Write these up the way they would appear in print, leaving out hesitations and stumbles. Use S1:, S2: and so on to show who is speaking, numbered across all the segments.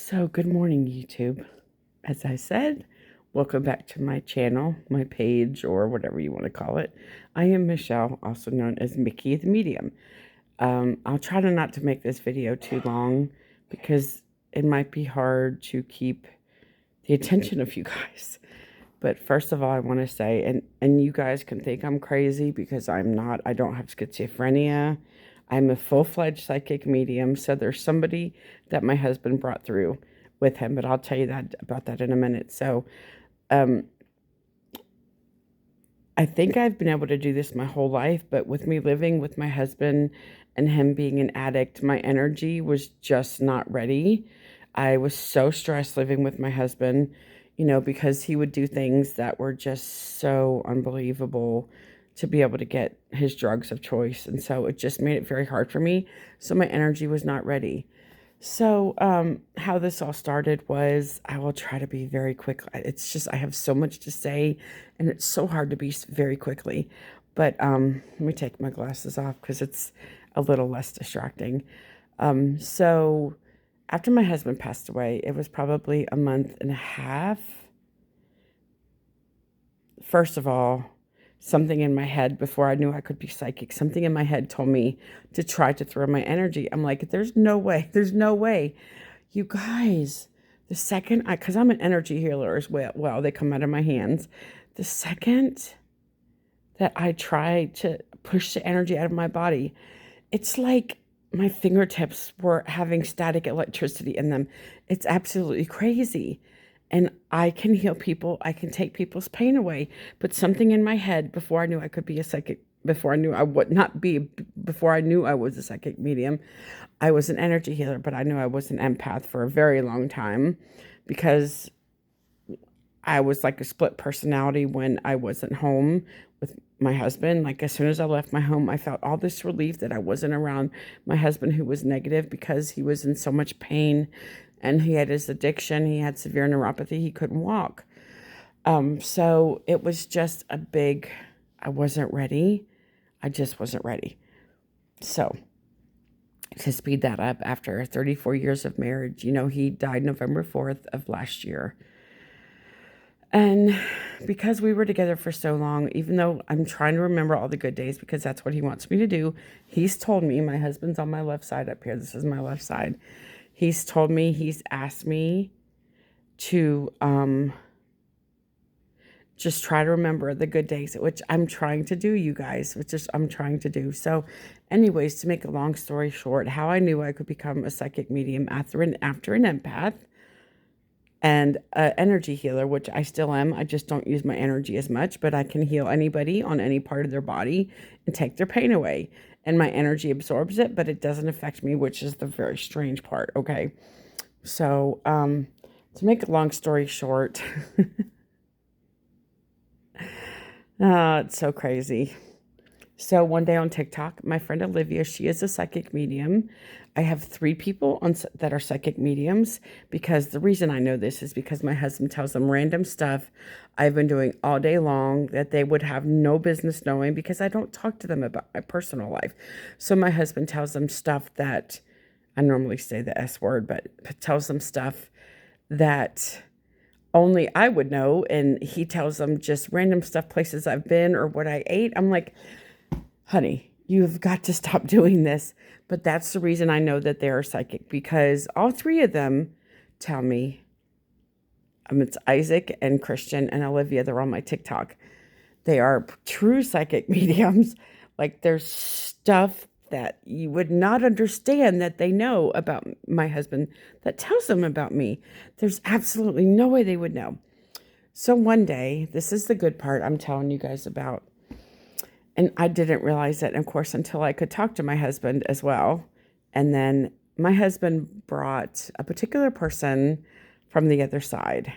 S1: So, good morning, YouTube. As I said, welcome back to my channel, my page, or whatever you want to call it. I am Michelle, also known as Mickey the Medium. I'll try to not to make this video too long because it might be hard to keep the attention of you guys. But first of all, I want to say, and you guys can think I'm crazy because I'm not. I don't have schizophrenia. I'm a full-fledged psychic medium. So there's somebody that my husband brought through with him, but I'll tell you about that in a minute. So, um, I think I've been able to do this my whole life, but with me living with my husband and him being an addict, my energy was just not ready. I was so stressed living with my husband, because he would do things that were just so unbelievable to be able to get his drugs of choice. And so it just made it very hard for me. So my energy was not ready. So, how this all started was I will try to be very quick. It's just I have so much to say, and it's so hard to be very quickly. But let me take my glasses off because it's a little less distracting. So, after my husband passed away, it was probably a month and a half. First of all, something in my head before I knew I could be psychic, something in my head told me to try to throw my energy. I'm like, there's no way. There's no way. You guys, the second because I'm an energy healer as well, they come out of my hands. The second that I try to push the energy out of my body, it's like my fingertips were having static electricity in them. It's absolutely crazy. And I can heal people. I can take people's pain away. But something in my head before I knew I could be a psychic, before I knew I would not be, before I knew I was a psychic medium, I was an energy healer, but I knew I was an empath for a very long time because I was like a split personality when I wasn't home with my husband. Like as soon as I left my home, I felt all this relief that I wasn't around my husband who was negative because he was in so much pain and he had his addiction. He had severe neuropathy. He couldn't walk. So it was just I wasn't ready. I just wasn't ready. So to speed that up, after 34 years of marriage, he died November 4th of last year. And because we were together for so long, even though I'm trying to remember all the good days because that's what he wants me to do, he's told me, my husband's on my left side up here. This is my left side. He's told me, he's asked me to just try to remember the good days, which I'm trying to do, you guys, I'm trying to do. So anyways, to make a long story short, how I knew I could become a psychic medium after an empath and an energy healer, which I still am. I just don't use my energy as much, but I can heal anybody on any part of their body and take their pain away. And my energy absorbs it, but it doesn't affect me, which is the very strange part, okay? So, to make a long story short, it's so crazy. So one day on TikTok, my friend Olivia, she is a psychic medium. I have 3 people that are psychic mediums because the reason I know this is because my husband tells them random stuff I've been doing all day long that they would have no business knowing because I don't talk to them about my personal life. So my husband tells them stuff that, I normally say the S word, but tells them stuff that only I would know. And he tells them just random stuff, places I've been or what I ate. I'm like, honey, you've got to stop doing this. But that's the reason I know that they are psychic because all 3 of them tell me, it's Isaac and Christian and Olivia, they're on my TikTok. They are true psychic mediums. Like there's stuff that you would not understand that they know about my husband that tells them about me. There's absolutely no way they would know. So one day, this is the good part I'm telling you guys about. And I didn't realize it, of course, until I could talk to my husband as well. And then my husband brought a particular person from the other side.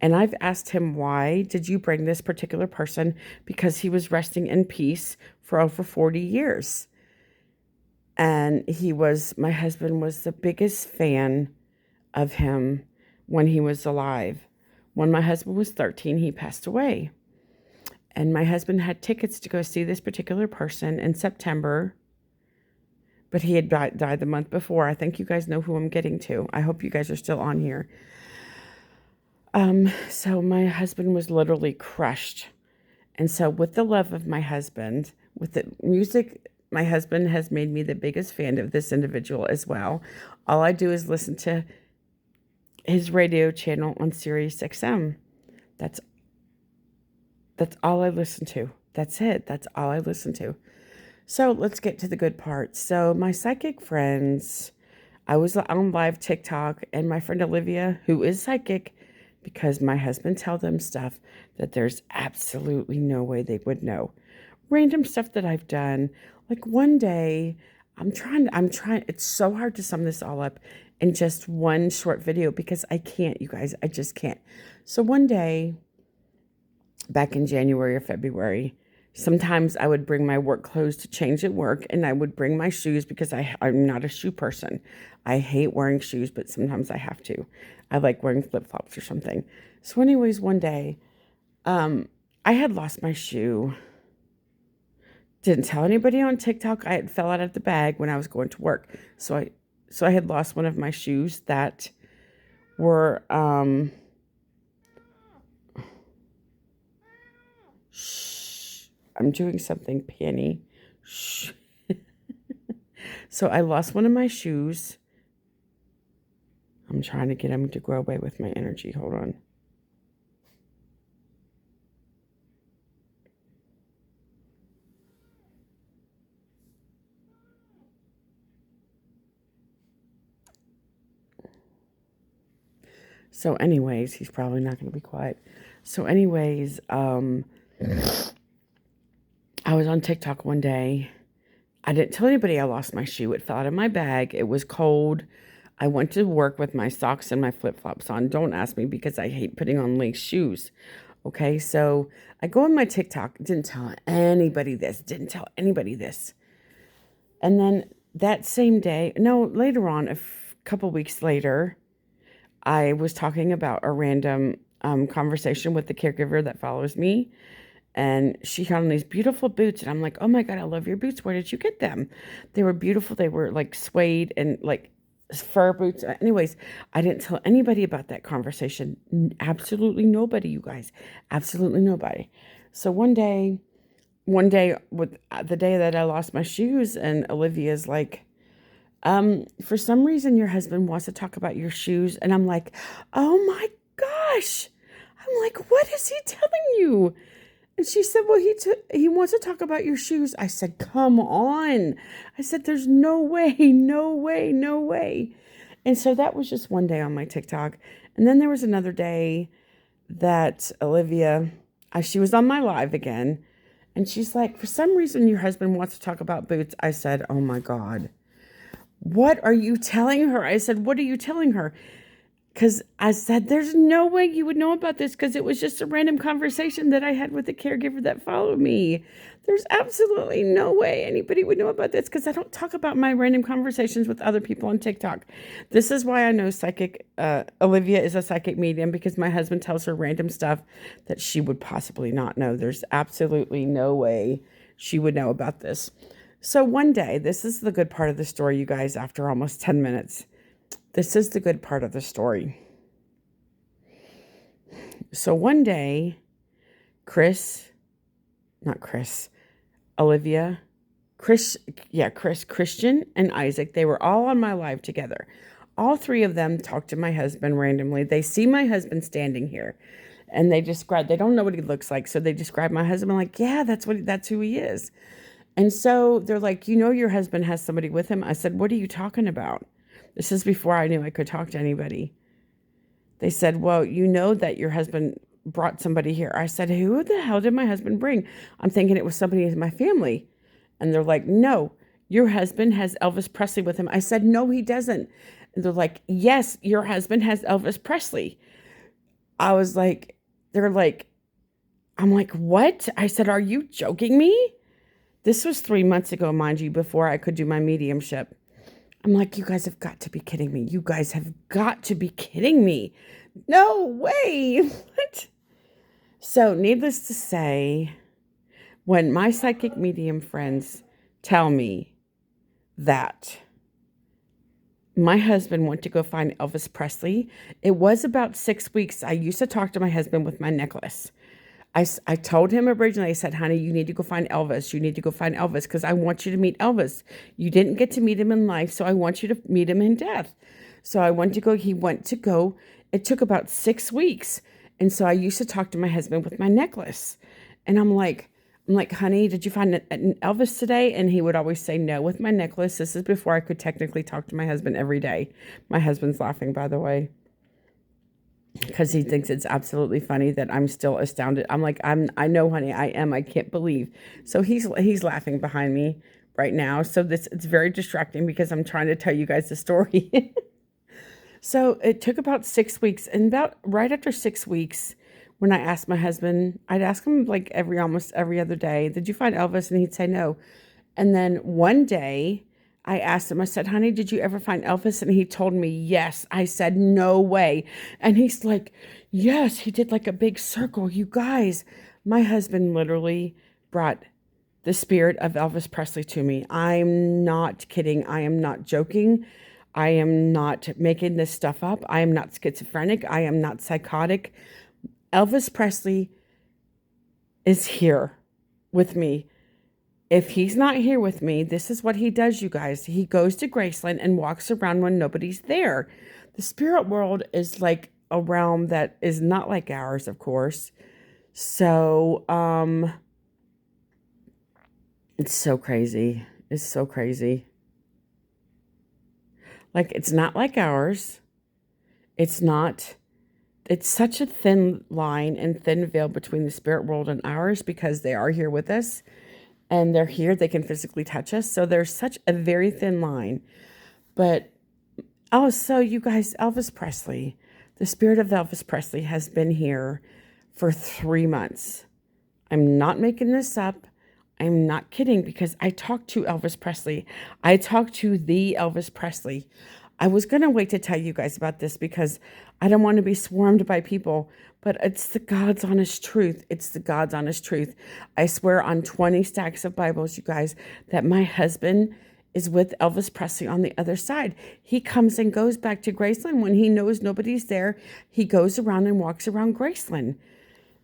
S1: And I've asked him, why did you bring this particular person? Because he was resting in peace for over 40 years. And my husband was the biggest fan of him when he was alive. When my husband was 13, he passed away. And my husband had tickets to go see this particular person in September but he had died the month before. I think you guys know who I'm getting to. I hope you guys are still on here. So my husband was literally crushed. And so with the love of my husband, with the music, my husband has made me the biggest fan of this individual as well. All I do is listen to his radio channel on Sirius XM. That's all I listen to. That's it. That's all I listen to. So let's get to the good part. So my psychic friends, I was on live TikTok, and my friend Olivia, who is psychic, because my husband tells them stuff that there's absolutely no way they would know. Random stuff that I've done. Like one day, I'm trying, it's so hard to sum this all up in just one short video because I can't, you guys, I just can't. So one day, back in January or February, sometimes I would bring my work clothes to change at work, and I would bring my shoes because I'm not a shoe person. I hate wearing shoes, but sometimes I have to. I like wearing flip-flops or something. So anyways, one day, I had lost my shoe. Didn't tell anybody on TikTok. I had fell out of the bag when I was going to work. So I had lost one of my shoes that were, shh, I'm doing something, Penny. Shh. So I lost one of my shoes. I'm trying to get him to grow away with my energy. Hold on. So anyways, he's probably not going to be quiet. So anyways, I was on TikTok one day. I didn't tell anybody I lost my shoe. It fell out of my bag. It was cold. I went to work with my socks and my flip-flops on. Don't ask me because I hate putting on lace shoes. Okay, so I go on my TikTok. Didn't tell anybody this. And then that same day, no, later on, couple weeks later, I was talking about a random conversation with the caregiver that follows me. And she had on these beautiful boots. And I'm like, oh my God, I love your boots. Where did you get them? They were beautiful. They were like suede and like fur boots. Anyways, I didn't tell anybody about that conversation. Absolutely nobody, you guys. Absolutely nobody. So one day, with the day that I lost my shoes, and Olivia's like, for some reason your husband wants to talk about your shoes. And I'm like, oh my gosh. I'm like, what is he telling you? And she said, well, he wants to talk about your shoes. I said, come on. I said, there's no way, no way, no way. And so that was just one day on my TikTok. And then there was another day that Olivia, she was on my live again. And she's like, for some reason, your husband wants to talk about boots. I said, oh my God. What are you telling her? I said, what are you telling her? Because I said, there's no way you would know about this because it was just a random conversation that I had with the caregiver that followed me. There's absolutely no way anybody would know about this because I don't talk about my random conversations with other people on TikTok. This is why I know Olivia is a psychic medium, because my husband tells her random stuff that she would possibly not know. There's absolutely no way she would know about this. So one day, this is the good part of the story, you guys, after almost 10 minutes. This is the good part of the story. So one day, Olivia, Christian, and Isaac, they were all on my live together. All three of them talk to my husband randomly. They see my husband standing here, and they don't know what he looks like, so they describe my husband like, yeah, that's who he is. And so they're like, your husband has somebody with him. I said, what are you talking about? This is before I knew I could talk to anybody. They said, well, you know that your husband brought somebody here. I said, who the hell did my husband bring? I'm thinking it was somebody in my family. And they're like, no, your husband has Elvis Presley with him. I said, no, he doesn't. And they're like, yes, your husband has Elvis Presley. I'm like, what? I said, are you joking me? This was 3 months ago, mind you, before I could do my mediumship. I'm like, you guys have got to be kidding me. You guys have got to be kidding me. No way. What? So needless to say, when my psychic medium friends tell me that my husband went to go find Elvis Presley. It was about 6 weeks. I used to talk to my husband with my necklace. I told him originally, I said, honey, you need to go find Elvis. You need to go find Elvis because I want you to meet Elvis. You didn't get to meet him in life, so I want you to meet him in death. So I went to go. He went to go. It took about 6 weeks. And so I used to talk to my husband with my necklace. And I'm like, honey, did you find Elvis today? And he would always say no with my necklace. This is before I could technically talk to my husband every day. My husband's laughing, by the way, because he thinks it's absolutely funny that I'm still astounded. I'm like, I know, honey, I am. I can't believe. So he's laughing behind me right now. So it's very distracting because I'm trying to tell you guys the story. So it took about 6 weeks, and about right after 6 weeks, when I asked my husband, I'd ask him like almost every other day, did you find Elvis? And he'd say no. And then one day I asked him, I said, honey, did you ever find Elvis? And he told me yes. I said, no way. And he's like, yes, he did like a big circle. You guys, my husband literally brought the spirit of Elvis Presley to me. I'm not kidding. I am not joking. I am not making this stuff up. I am not schizophrenic. I am not psychotic. Elvis Presley is here with me. If he's not here with me, this is what he does, you guys. He goes to Graceland and walks around when nobody's there. The spirit world is like a realm that is not like ours, of course. So, it's so crazy. It's so crazy. Like, it's not like ours. It's such a thin line and thin veil between the spirit world and ours because they are here with us and they're here. They can physically touch us. So there's such a very thin line. But, so you guys, Elvis Presley, the spirit of Elvis Presley has been here for 3 months. I'm not making this up. I'm not kidding because I talked to Elvis Presley. I talked to the Elvis Presley. I was going to wait to tell you guys about this because I don't want to be swarmed by people, but it's the God's honest truth. It's the God's honest truth. I swear on 20 stacks of Bibles, you guys, that my husband is with Elvis Presley on the other side. He comes and goes back to Graceland when he knows nobody's there. He goes around and walks around Graceland.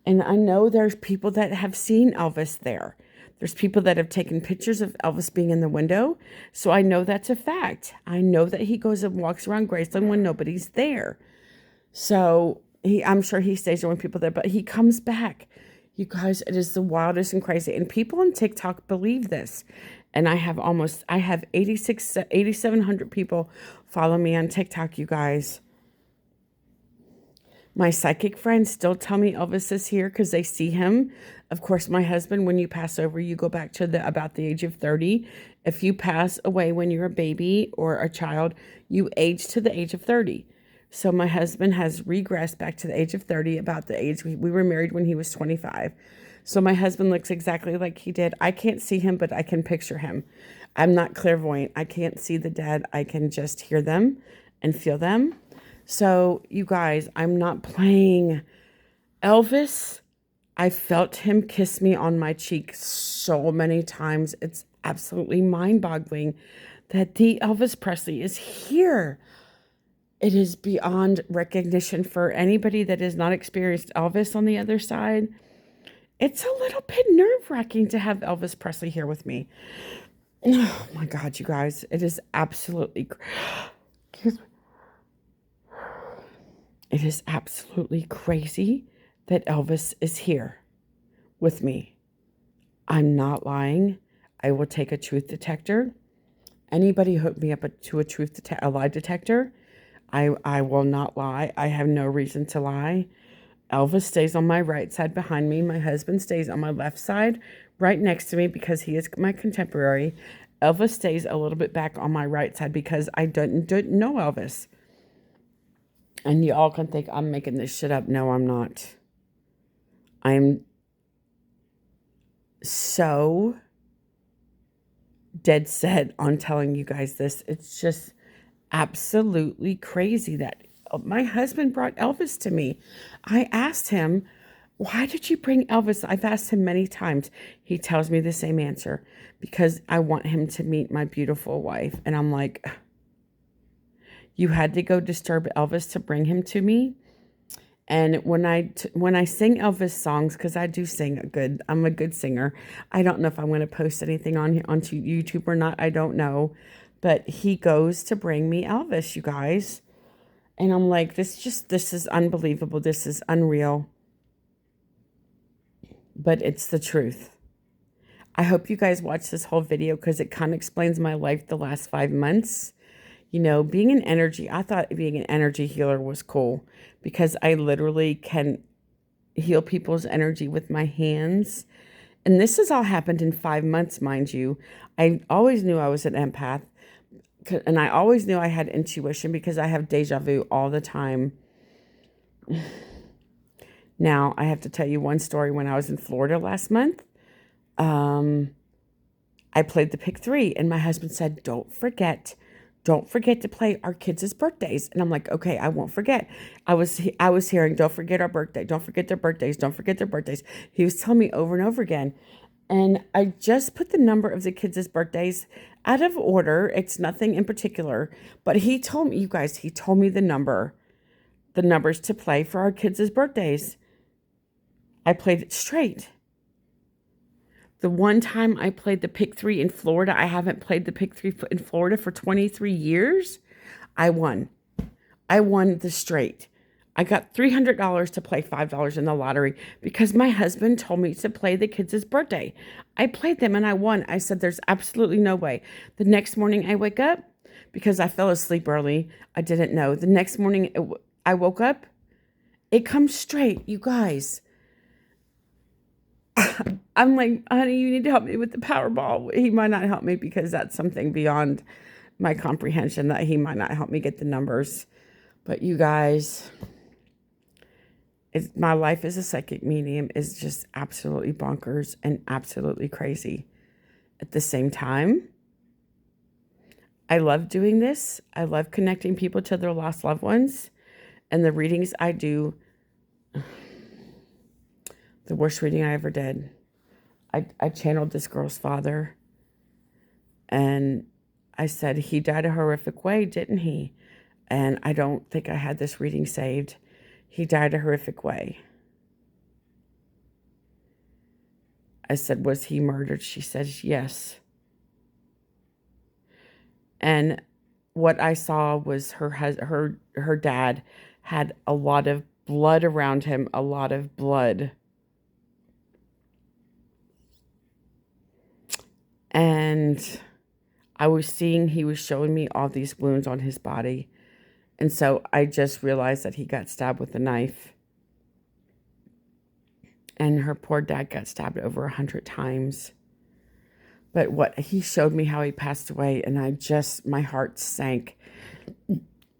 S1: And I know there's people that have seen Elvis there. There's people that have taken pictures of Elvis being in the window. So I know that's a fact. I know that he goes and walks around Graceland when nobody's there. So I'm sure he stays there when people are there, but he comes back. You guys, it is the wildest and crazy. And people on TikTok believe this. And I have 8,700 people follow me on TikTok, you guys. My psychic friends still tell me Elvis is here because they see him. Of course, my husband, when you pass over, you go back to about the age of 30. If you pass away when you're a baby or a child, you age to the age of 30. So my husband has regressed back to the age of 30, about the age we were married when he was 25. So my husband looks exactly like he did. I can't see him, but I can picture him. I'm not clairvoyant. I can't see the dead. I can just hear them and feel them. So, you guys, I'm not playing. Elvis, I felt him kiss me on my cheek so many times. It's absolutely mind-boggling that the Elvis Presley is here. It is beyond recognition for anybody that has not experienced Elvis on the other side. It's a little bit nerve-wracking to have Elvis Presley here with me. Oh, my God, you guys. It is absolutely... Excuse me. It is absolutely crazy that Elvis is here with me. I'm not lying. I will take a truth detector. Anybody hook me up to a lie detector. I will not lie. I have no reason to lie. Elvis stays on my right side behind me. My husband stays on my left side right next to me because he is my contemporary. Elvis stays a little bit back on my right side because I don't know Elvis. And you all can think I'm making this shit up. No, I'm not. I'm so dead set on telling you guys this. It's just absolutely crazy that my husband brought Elvis to me. I asked him, Why did you bring Elvis? I've asked him many times. He tells me the same answer, because I want him to meet my beautiful wife. And I'm like, you had to go disturb Elvis to bring him to me? And when I sing Elvis songs, because I do sing I'm a good singer. I don't know if I'm going to post anything onto YouTube or not. I don't know, but he goes to bring me Elvis, you guys, and I'm like, this is unbelievable. This is unreal, but it's the truth. I hope you guys watch this whole video because it kind of explains my life the last 5 months. Being an energy, I thought being an energy healer was cool because I literally can heal people's energy with my hands. And this has all happened in 5 months, mind you. I always knew I was an empath, and I always knew I had intuition because I have deja vu all the time. Now, I have to tell you one story. When I was in Florida last month, I played the pick three, and my husband said, don't forget to play our kids' birthdays. And I'm like, okay, I won't forget. I was hearing, don't forget our birthday. Don't forget their birthdays. Don't forget their birthdays. He was telling me over and over again. And I just put the number of the kids' birthdays out of order. It's nothing in particular. But he told me, you guys, he told me the numbers to play for our kids' birthdays. I played it straight. The one time I played the pick three in Florida, I haven't played the pick three in Florida for 23 years. I won. I won the straight. I got $300 to play $5 in the lottery because my husband told me to play the kids' birthday. I played them and I won. I said, there's absolutely no way. The next morning I wake up because I fell asleep early. I didn't know. The next morning I woke up. It comes straight, you guys. I'm like, honey, you need to help me with the Powerball. He might not help me because that's something beyond my comprehension, that he might not help me get the numbers. But you guys, my life as a psychic medium is just absolutely bonkers and absolutely crazy. At the same time, I love doing this. I love connecting people to their lost loved ones. And the readings I do, the worst reading I ever did. I channeled this girl's father, and I said, he died a horrific way, didn't he? And I don't think I had this reading saved. He died a horrific way. I said, was he murdered? She says, yes. And what I saw was her dad had a lot of blood around him, a lot of blood. And I was seeing, he was showing me all these wounds on his body. And so I just realized that he got stabbed with a knife. And her poor dad got stabbed over 100 times. But what he showed me how he passed away, and my heart sank.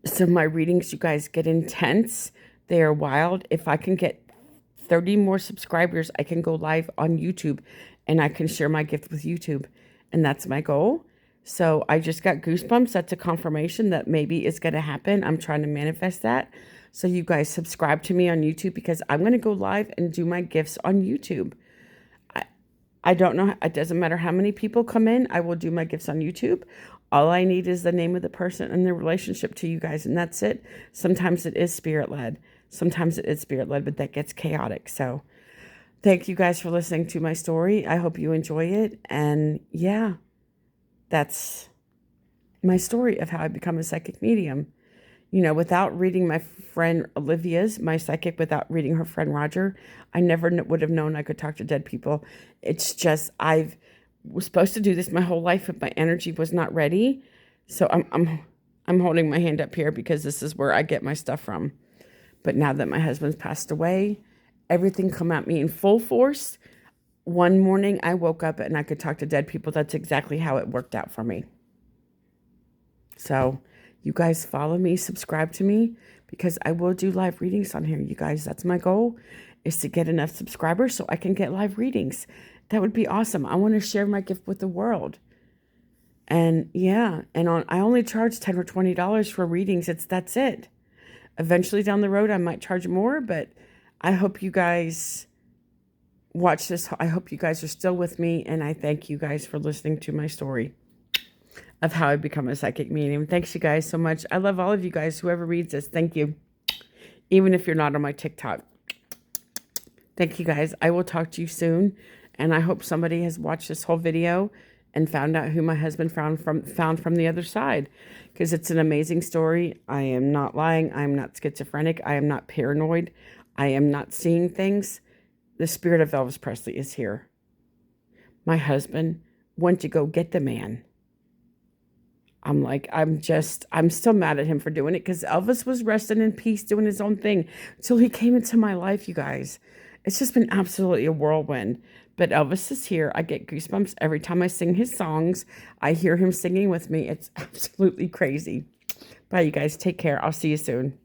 S1: So my readings, you guys, get intense. They are wild. If I can get 30 more subscribers, I can go live on YouTube and I can share my gift with YouTube. And that's my goal. So I just got goosebumps. That's a confirmation that maybe it's going to happen. I'm trying to manifest that. So you guys subscribe to me on YouTube because I'm going to go live and do my gifts on YouTube. I don't know. It doesn't matter how many people come in. I will do my gifts on YouTube. All I need is the name of the person and their relationship to you guys, and that's it. Sometimes it is spirit-led. Sometimes it is spirit-led, but that gets chaotic. So thank you guys for listening to my story. I hope you enjoy it. And yeah, that's my story of how I become a psychic medium. Without reading my friend Olivia's, my psychic, without reading her friend Roger, I never would have known I could talk to dead people. It's just, I was supposed to do this my whole life, but my energy was not ready. So I'm holding my hand up here because this is where I get my stuff from. But now that my husband's passed away, everything come at me in full force. One morning I woke up and I could talk to dead people. That's exactly how it worked out for me. So you guys follow me, subscribe to me, because I will do live readings on here. You guys, that's my goal, is to get enough subscribers so I can get live readings. That would be awesome. I want to share my gift with the world. And yeah, I only charge $10 or $20 for readings. That's it. Eventually down the road, I might charge more, but I hope you guys watch this. I hope you guys are still with me, and I thank you guys for listening to my story of how I become a psychic medium. Thanks you guys so much. I love all of you guys. Whoever reads this, thank you. Even if you're not on my TikTok. Thank you guys. I will talk to you soon. And I hope somebody has watched this whole video and found out who my husband found from the other side. Because it's an amazing story. I am not lying. I am not schizophrenic. I am not paranoid. I am not seeing things. The spirit of Elvis Presley is here. My husband went to go get the man. I'm still mad at him for doing it because Elvis was resting in peace doing his own thing until he came into my life, you guys. It's just been absolutely a whirlwind. But Elvis is here. I get goosebumps every time I sing his songs. I hear him singing with me. It's absolutely crazy. Bye, you guys. Take care. I'll see you soon.